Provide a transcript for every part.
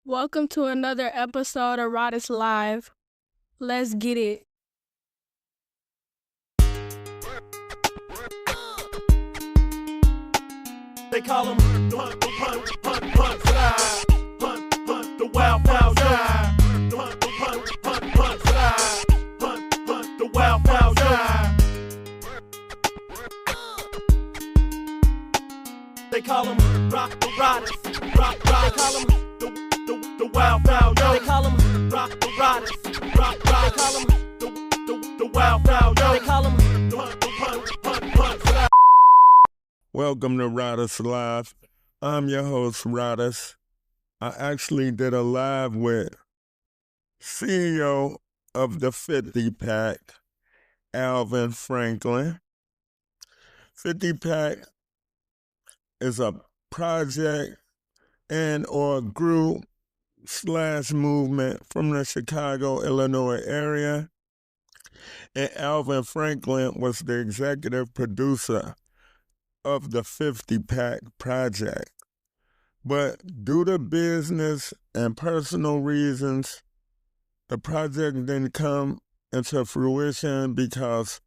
Welcome to another episode of Rodis Live. Let's get it. They call him hunt, slide. Hunt, the wild guy. Hunt, slide. Hunt, the wild guy. They call him Rodis. They call him the wild guy. They call him Rodis. They call him the wild guy. They call him hunt, slide. Welcome to Rodis Live. I'm your host, Rodis. I actually did a live with CEO of the 50 Pack, Alvin Franklin. 50 Pack is a project and or group / movement from the Chicago, Illinois area. And Alvin Franklin was the executive producer of the 50 Pack project. But due to business and personal reasons, the project didn't come into fruition because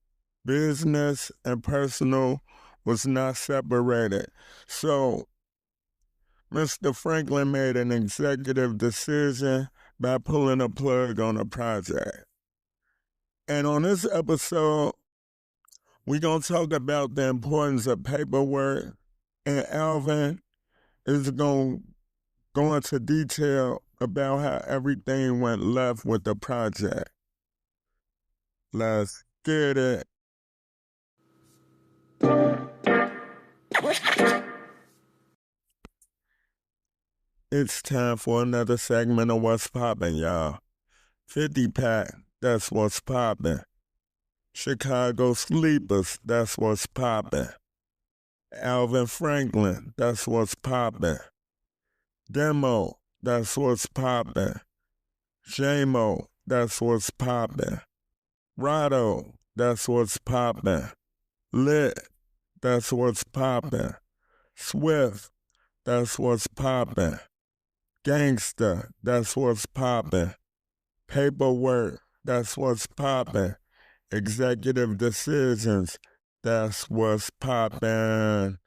business and personal was not separated. So Mr. Franklin made an executive decision by pulling a plug on the project. And on this episode, we're going to talk about the importance of paperwork, and Alvin is going to go into detail about how everything went left with the project. Let's get it. It's time for another segment of What's Poppin', y'all. 50 Pack, that's what's poppin'. Chicago Sleepers, that's what's poppin'. Alvin Franklin, that's what's poppin'. Demo, that's what's poppin'. J-Mo, that's what's poppin'. Rado, that's what's poppin'. Lit, that's what's poppin'. Swift, that's what's poppin'. Gangsta, that's what's poppin'. Paperwork, that's what's poppin'. Executive decisions, that's what's poppin'.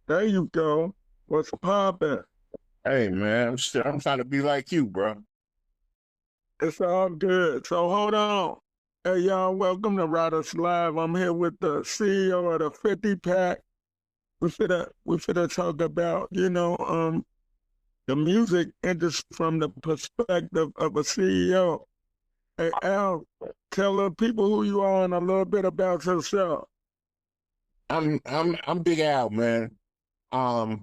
There you go. What's poppin'? Hey, man, I'm trying to be like you, bro. It's all good. So hold on. Hey, y'all, welcome to Rodis Live. I'm here with the CEO of the 50 Pack. We finna talk about, the music industry from the perspective of a CEO. Hey, Al, tell the people who you are and a little bit about yourself. I'm Big Al, man. I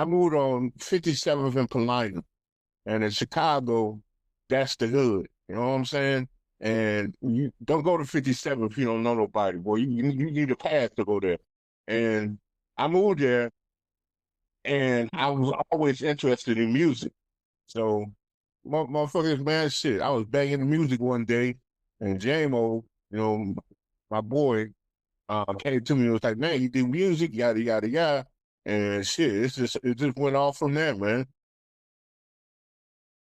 moved on 57th and Paulina, and in Chicago, that's the hood. You know what I'm saying? And you don't go to 57th if you don't know nobody. Boy, you need a pass to go there. And I moved there, and I was always interested in music. So, motherfuckers, man, shit. I was banging the music one day, and J-Mo, my boy, came to me and was like, "Man, you do music, yada yada yada," and shit. It just went off from there, man.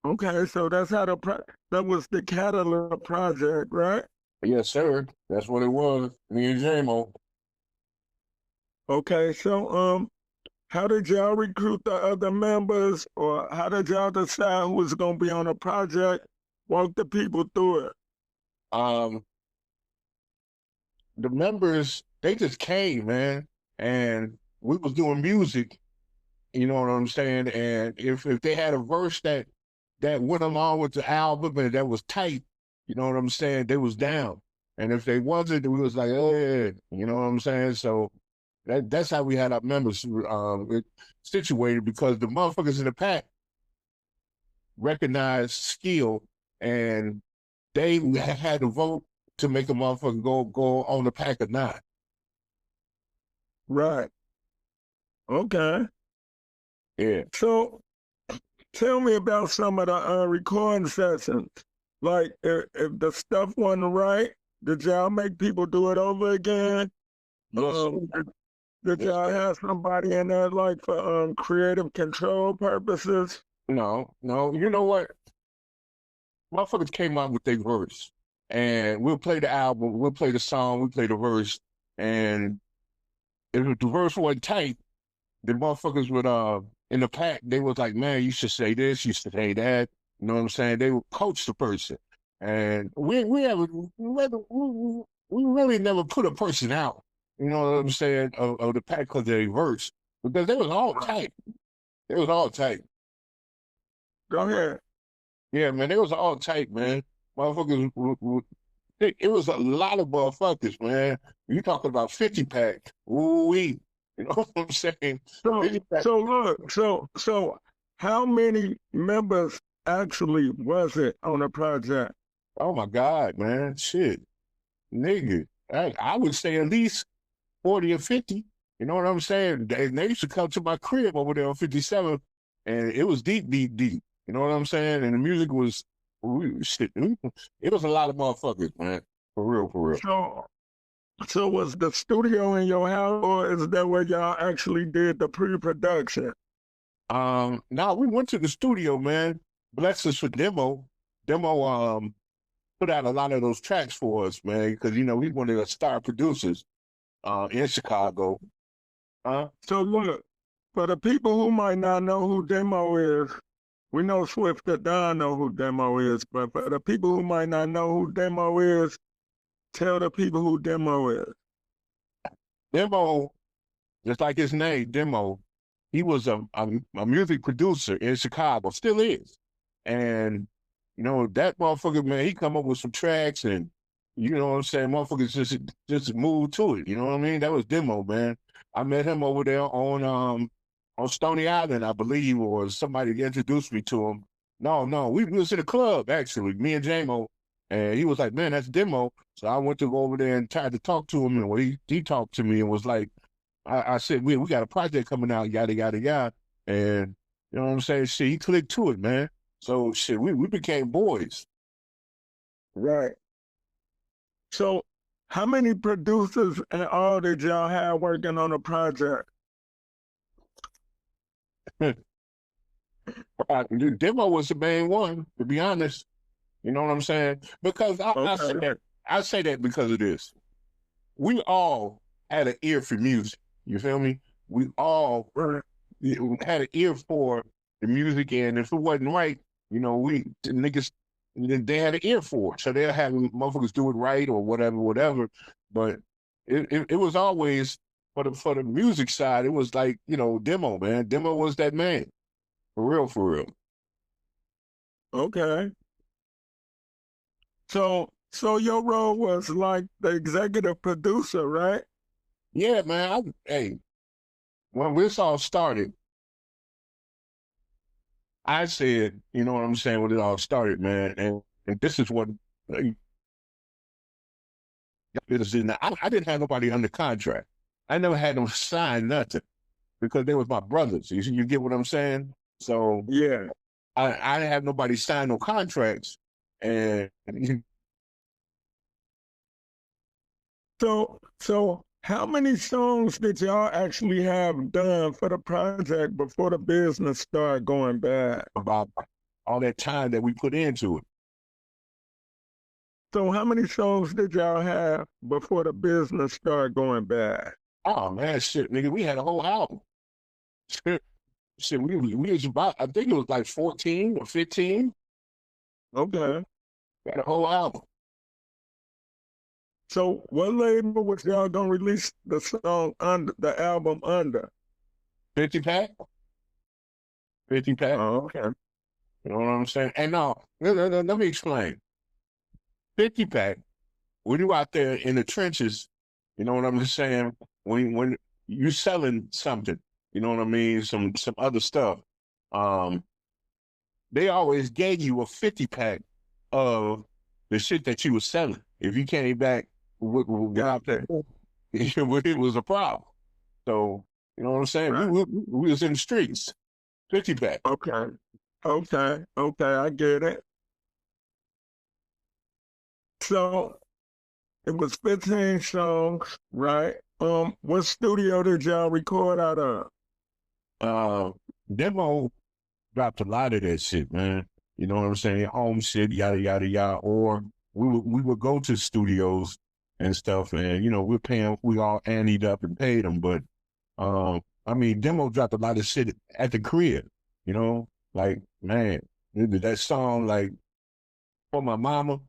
Okay, so that's how that was the Catalog project, right? Yes, sir. That's what it was. Me and J-Mo. Okay, so how did y'all recruit the other members, or how did y'all decide who was gonna be on the project? Walk the people through it. The members, they just came, man, and we was doing music. You know what I'm saying? And if they had a verse that went along with the album and that was tight, you know what I'm saying, they was down. And if they wasn't, we was like, oh yeah, you know what I'm saying? So that's how we had our members situated, because the motherfuckers in the pack recognized skill, and they had to vote to make a motherfucker go on the pack or not. Right. Okay. Yeah. So tell me about some of the recording sessions. Like, if the stuff wasn't right, did y'all make people do it over again? Yes, Did y'all have somebody in there like for creative control purposes? No. You know what? Motherfuckers came out with their verse, and we'll play the album, we'll play the song, we'll play the verse, and if the verse wasn't tight, the motherfuckers would in the pack, they was like, man, you should say this, you should say that. You know what I'm saying? They would coach the person, and we really never put a person out. You know what I'm saying? Of the pack because of their verse, because they was all tight. They was all tight. Go ahead. Yeah, man, they was all tight, man. Motherfuckers, it was a lot of motherfuckers, man. You talking about 50 pack? Ooh-wee. You know what I'm saying? So how many members actually was it on the project? Oh my God, man, shit, nigga, I would say at least 40 or 50. You know what I'm saying? They used to come to my crib over there on 57, and it was deep. You know what I'm saying? And the music was shit. It was a lot of motherfuckers, man. For real. So was the studio in your house, or is that where y'all actually did the pre-production? Now we went to the studio, man. Bless us for Demo. Demo put out a lot of those tracks for us, man, because you know he's one of the star producers in Chicago. So look, for the people who might not know who Demo is, we know Swift the Don know who Demo is, but for the people who might not know who Demo is, tell the people who Demo is. Demo, just like his name, Demo, he was a music producer in Chicago, still is. And, you know, that motherfucker, man, he come up with some tracks and, you know what I'm saying, motherfuckers just move to it, you know what I mean? That was Demo, man. I met him over there on Stony Island, I believe, or somebody introduced me to him. No, we was in a club, actually, me and J-Mo, and he was like, man, that's Demo. So I went to go over there and tried to talk to him, and he talked to me and was like, I said, we got a project coming out, yada, yada, yada. And, you know what I'm saying? Shit, he clicked to it, man. So, shit, we became boys. Right. So, how many producers and all did y'all have working on the project? Demo was the main one, to be honest. You know what I'm saying? Because I say that because of this. We all had an ear for music. You feel me? We all had an ear for the music, and if it wasn't right, you know, the niggas, they had an ear for it. So they'll have motherfuckers do it right or whatever. But it was always, for the music side, it was like, you know, Demo, man. Demo was that man. For real. Okay. So your role was like the executive producer, right? Yeah, man. When this all started, I said, you know what I'm saying, when it all started, man, and this is what it is. I didn't have nobody under contract. I never had them sign nothing because they was my brothers. You get what I'm saying? So yeah, I didn't have nobody sign no contracts, and so how many songs did y'all actually have done for the project before the business started going bad? About all that time that we put into it. So how many songs did y'all have before the business started going bad? Oh man, shit, nigga, we had a whole album. Shit, we was about, I think it was like 14 or 15. Okay. We had a whole album. So what label was y'all gonna release the song under, the album under? 50 pack. 50 pack. Oh, okay. You know what I'm saying? And now, let me explain. 50 pack, when you out there in the trenches, you know what I'm just saying? When you selling something, you know what I mean? Some other stuff. They always gave you a 50 pack of the shit that you was selling. If you came back with out there, it was a problem. So, you know what I'm saying? Right. We was in the streets. 50 pack. Okay, I get it. So it was 15 songs, right? what studio did y'all record out of? Demo dropped a lot of that shit, man. You know what I'm saying? Home shit, yada yada yada. Or we would go to studios and stuff, and we all anteed up and paid them. But I mean, Demo dropped a lot of shit at the crib. Like, man, that song, like, For My Mama,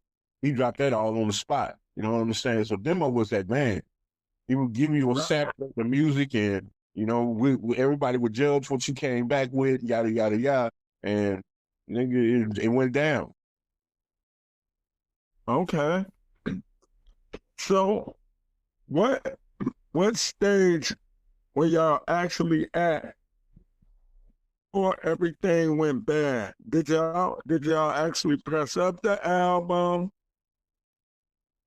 he dropped that all on the spot. You know what I'm saying? So Demo was that man. He would give you a sample of the music, and everybody would judge what you came back with, yada yada yada, and nigga, it went down. Okay. So, what stage were y'all actually at before everything went bad? Did y'all actually press up the album?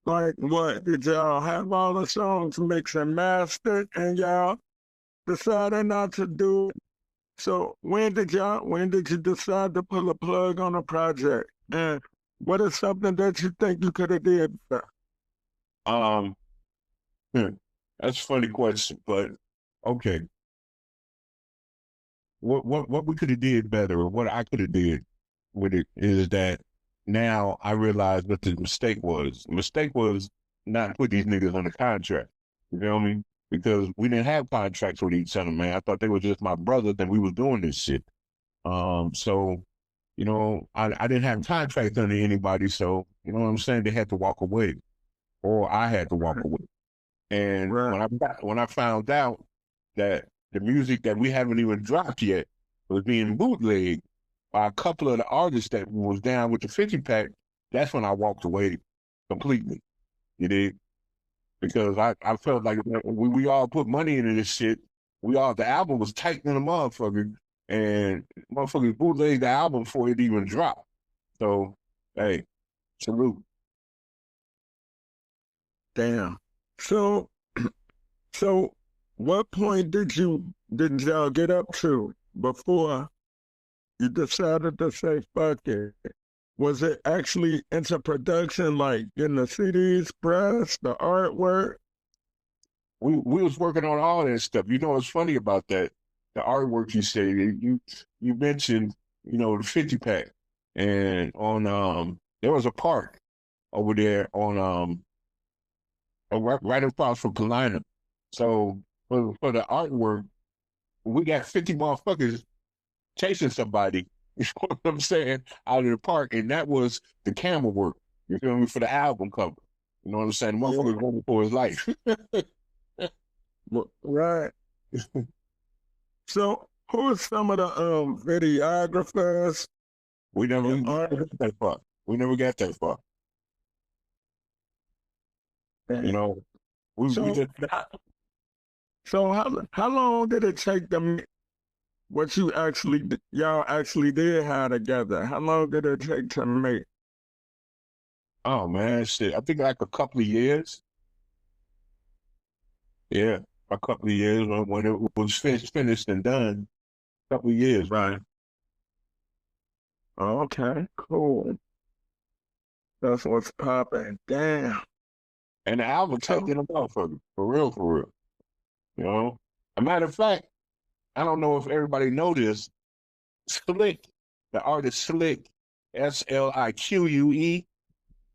Like, what, did y'all have all the songs mixed and mastered and y'all decided not to do it? So when did you decide to pull a plug on a project? And what is something that you think you could have did better? That's a funny question, but okay. What we could have did better, or what I could have did with it, is that now I realize what the mistake was. The mistake was not put these niggas on the contract. You feel me? Because we didn't have contracts with each other, man. I thought they were just my brothers and we was doing this shit. So, I didn't have contracts under anybody, so, you know what I'm saying? They had to walk away, or I had to walk away. And when I found out that the music that we haven't even dropped yet was being bootlegged by a couple of the artists that was down with the 50-pack, that's when I walked away completely. You did? Because I felt like we all put money into this shit. The album was tight in the motherfucker, and motherfuckers bootlegged the album before it even dropped. So, hey, salute. Damn. So what point did y'all get up to before you decided to say fuck it? Was it actually into production, like getting the CDs pressed, the artwork? We was working on all that stuff. You know what's funny about that? The artwork you say, you mentioned, the 50-pack. And on there was a park over there on right across from Polina. So for the artwork, we got 50 motherfuckers chasing somebody, you know what I'm saying, out of the park, and that was the camera work, you feel me, for the album cover. You know what I'm saying? The motherfucker was running for his life. Right. So who are some of the videographers? We never got that far. We never got that far. We just... So how long did it take them? What y'all actually did have together? How long did it take to make? Oh man, shit! I think like a couple of years. Yeah, a couple of years when it was finished and done. A couple of years, right? Okay, cool. That's what's popping. Damn. And the album taking them off for real. A matter of fact, I don't know if everybody know this. Slick, the artist Slick, Slique,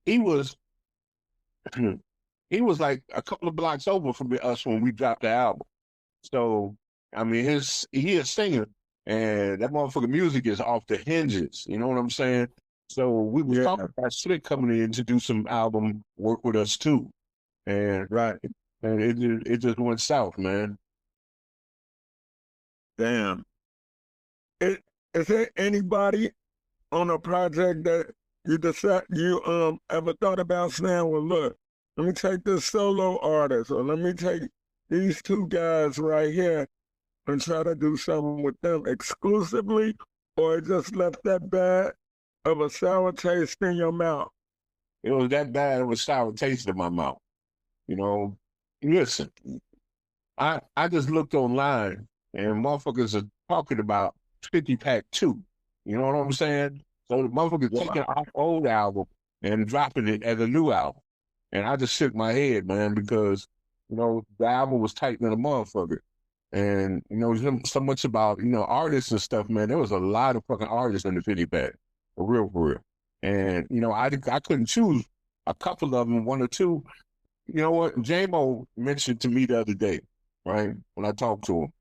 he was like a couple of blocks over from us when we dropped the album. So, I mean, he a singer, and that motherfucking music is off the hinges. You know what I'm saying? So we were talking about Slick coming in to do some album work with us too. And it just went south, man. Damn. Is there anybody on a project that you ever thought about saying, well, look, let me take this solo artist, or let me take these two guys right here and try to do something with them exclusively, or it just left that bad of a sour taste in your mouth? It was that bad of a sour taste in my mouth. Listen, I just looked online and motherfuckers are talking about 50-pack 2. You know what I'm saying? So the motherfuckers taking off old album and dropping it as a new album. And I just shook my head, man, because the album was tight than a motherfucker. And, so much about, artists and stuff, man. There was a lot of fucking artists in the 50 pack. For real. And, I couldn't choose a couple of them, one or two. You know what? J-Mo mentioned to me the other day, right? When I talked to him.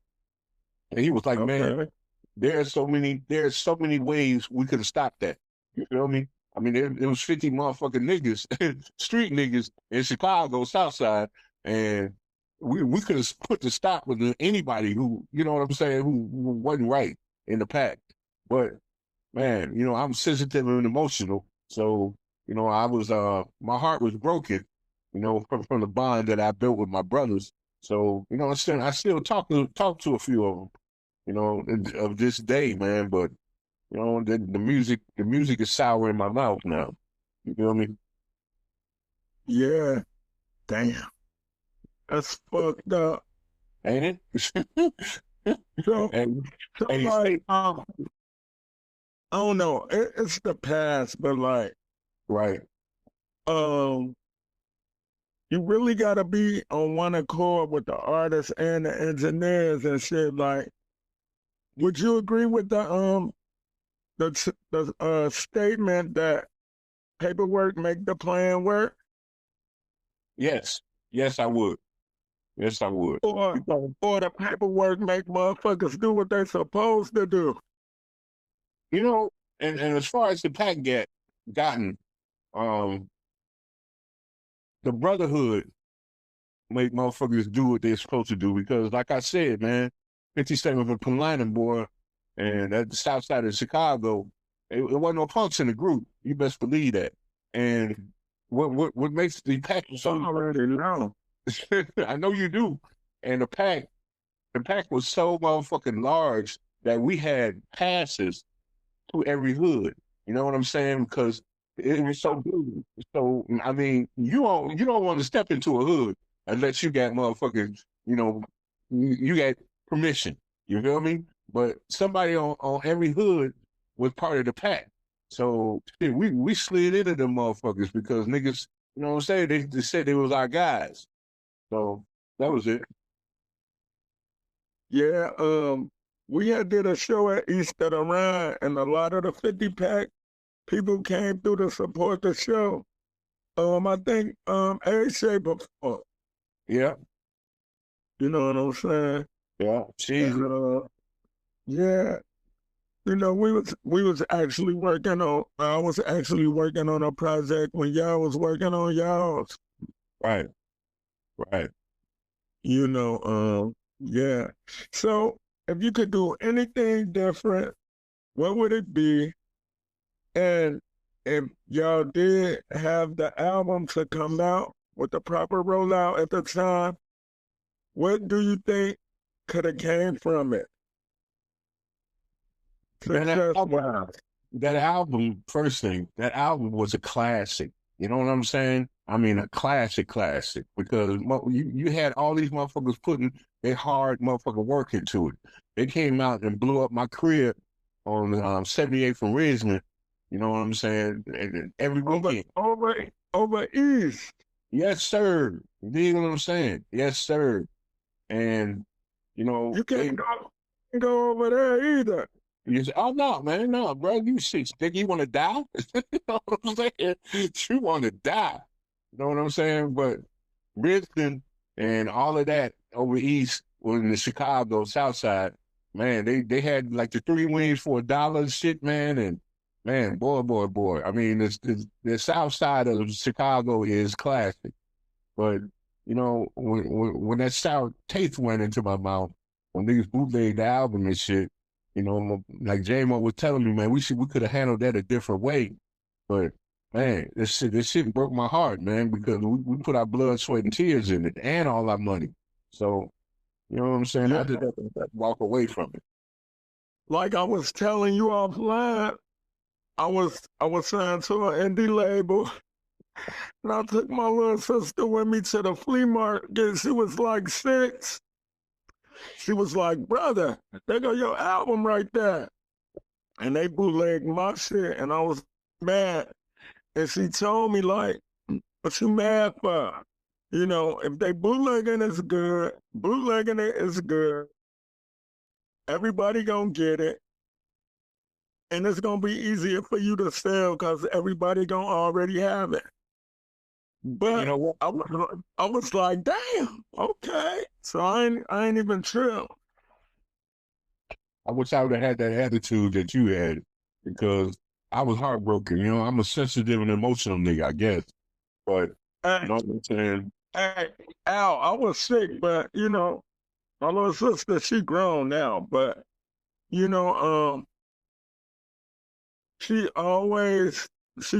And he was like, man, there's so many ways we could have stopped that. You feel me? I mean, there was 50 motherfucking niggas, street niggas in Chicago, Southside, and we could have put the stop with anybody who, you know what I'm saying, who wasn't right in the pack. But man, I'm sensitive and emotional, so I was my heart was broken, from the bond that I built with my brothers. So I still talk to a few of them, of this day, man. But the music is sour in my mouth now. You feel me? Yeah. Damn. That's fucked up. Ain't it? So, and like, I don't know. It's the past, but like, right. You really gotta be on one accord with the artists and the engineers and shit. Like, would you agree with the statement that paperwork make the plan work? Yes, I would. Yes, I would. Or the paperwork make motherfuckers do what they're supposed to do. And as far as the pack gotten, the brotherhood make motherfuckers do what they're supposed to do because, like I said, man, 57 of a Palanin boy, and at the south side of Chicago, it wasn't no punks in the group. You best believe that. And what makes the pack so already know. I know you do. And the pack was so motherfucking large that we had passes to every hood. You know what I'm saying? Because it was so big. So I mean, you don't want to step into a hood unless you got motherfucking, you got permission. You feel me? But somebody on every hood was part of the pack. So shit, we slid into them motherfuckers because niggas, you know what I'm saying? They said they was our guys. So that was it. Yeah, we had did a show at East of the Rhine, and a lot of the 50 pack people came through to support the show. I think A-Shape before. Yeah. You know what I'm saying? Yeah. And, yeah. We was actually working on. I was actually working on a project when y'all was working on y'all's. Right. Yeah. So if you could do anything different, what would it be? And if y'all did have the album to come out with the proper rollout at the time, what do you think could have came from it? That album, first thing, that album was a classic. You know what I'm saying? I mean, a classic, because you had all these motherfuckers putting their hard motherfucking work into it. They came out and blew up my crib on 78th and Ridgeland. You know what I'm saying? And every weekend. Over East. Yes, sir. You know what I'm saying? Yes, sir. And, you can't go over there either. You say, oh, no, man, no, bro, you think you want to die? You know what I'm saying? You want to die. You know what I'm saying? But Richmond and all of that over East, in the Chicago South Side, man, they had like the 3 wings for $1 shit, man. And, man, boy. I mean, the South Side of Chicago is classic. But, when that sour taste went into my mouth, when niggas bootlegged the album and shit, like J-Mo was telling me, man, we could have handled that a different way. But man, this shit broke my heart, man, because we put our blood, sweat, and tears in it, and all our money. So, you know what I'm saying? Yeah. I just have to walk away from it. Like I was telling you offline, I was signed to an indie label, and I took my little sister with me to the flea market. She was like 6. She was like, brother, there go your album right there. And they bootlegged my shit, and I was mad. And she told me, like, what you mad for? You know, if they bootlegging is good, bootlegging it is good. Everybody gonna get it. And it's gonna be easier for you to sell because everybody gonna already have it. But You know what? I was like, damn, okay. So I ain't even tripped. I wish I would have had that attitude that you had because I was heartbroken. You know, I'm a sensitive and emotional nigga, I guess. But Hey, you know what I'm saying? hey, Al, I was sick, but you know, my little sister, she grown now, but you know, she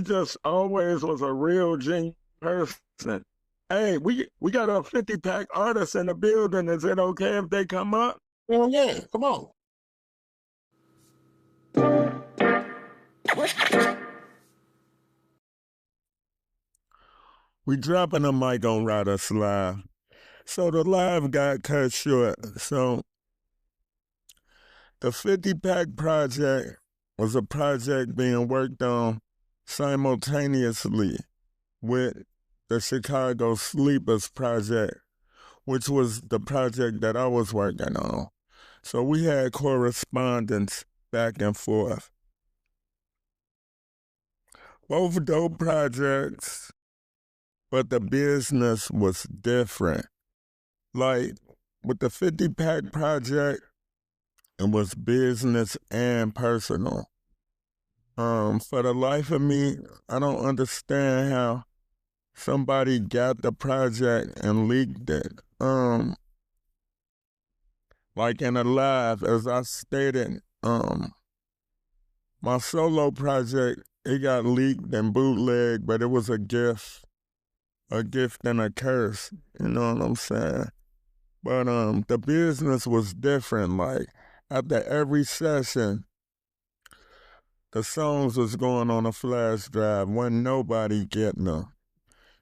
just always was a real genuine person. Hey, we got a 50-pack artist in the building. Is it okay if they come up? Oh yeah, come on. We dropping a mic on Riders Live. So the live got cut short. So the 50-pack project was a project being worked on simultaneously with the Chicago Sleepers project, which was the project that I was working on. So we had correspondence back and forth. Both dope projects, but the business was different. Like with the 50-pack project, it was business and personal. For the life of me, I don't understand how somebody got the project and leaked it. Like in a live, as I stated, my solo project, it got leaked and bootlegged, but it was a gift and a curse. You know what I'm saying? But the business was different. Like after every session, the songs was going on a flash drive. Wasn't nobody getting them.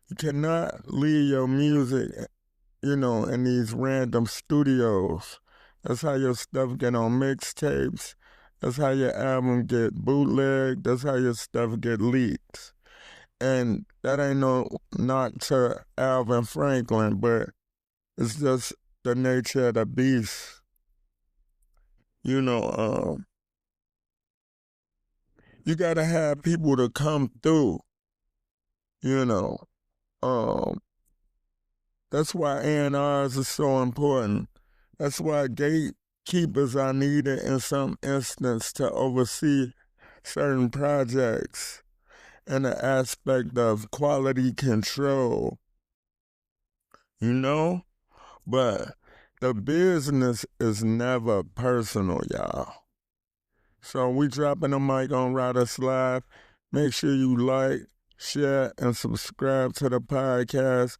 You cannot leave your music, you know, in these random studios. That's how your stuff get on mixtapes. That's how your album get bootlegged. That's how your stuff get leaked. And that ain't no knock to Alvin Franklin, but it's just the nature of the beast. You know, you gotta have people to come through, you know. That's why A&Rs are so important. That's why gatekeepers are needed in some instance to oversee certain projects and the aspect of quality control, you know? But the business is never personal, y'all. So we dropping the mic on Riders Live. Make sure you like, share, and subscribe to the podcast.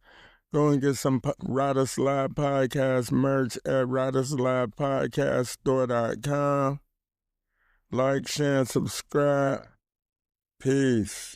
Go and get some Riders Live podcast merch at riderslivepodcaststore.com. Like, share, and subscribe. Peace.